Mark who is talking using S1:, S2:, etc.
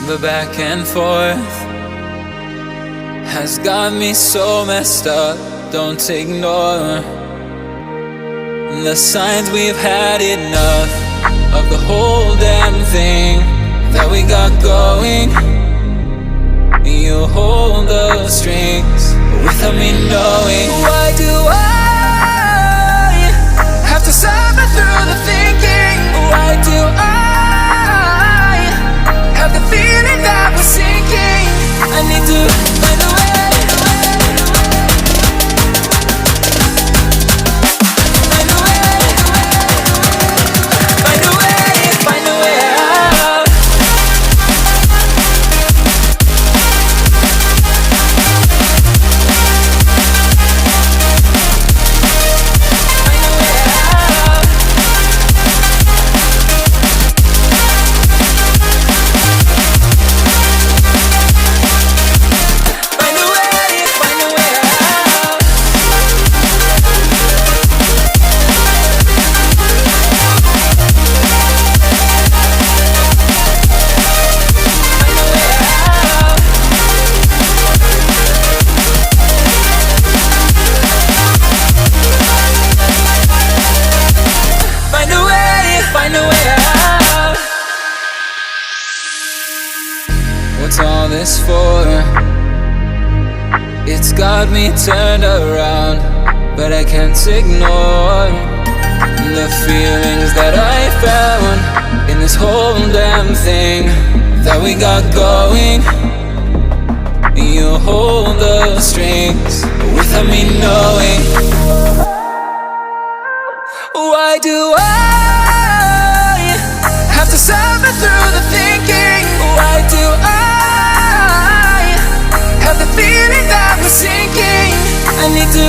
S1: But back and forth has got me so messed up. Don't ignore the signs. We've had enough of the whole damn thing that we got going. You hold the strings without me knowing. Why do I have to suffer through the thinking? Why do I have the feeling that we're sinking? I need to find a way. What's all this for? It's got me turned around, but I can't ignore the feelings that I found in this whole damn thing that we got going. You hold the strings without me knowing. Why do I have to suffer through the thinking? Why do I have the feeling that we're sinking? I need to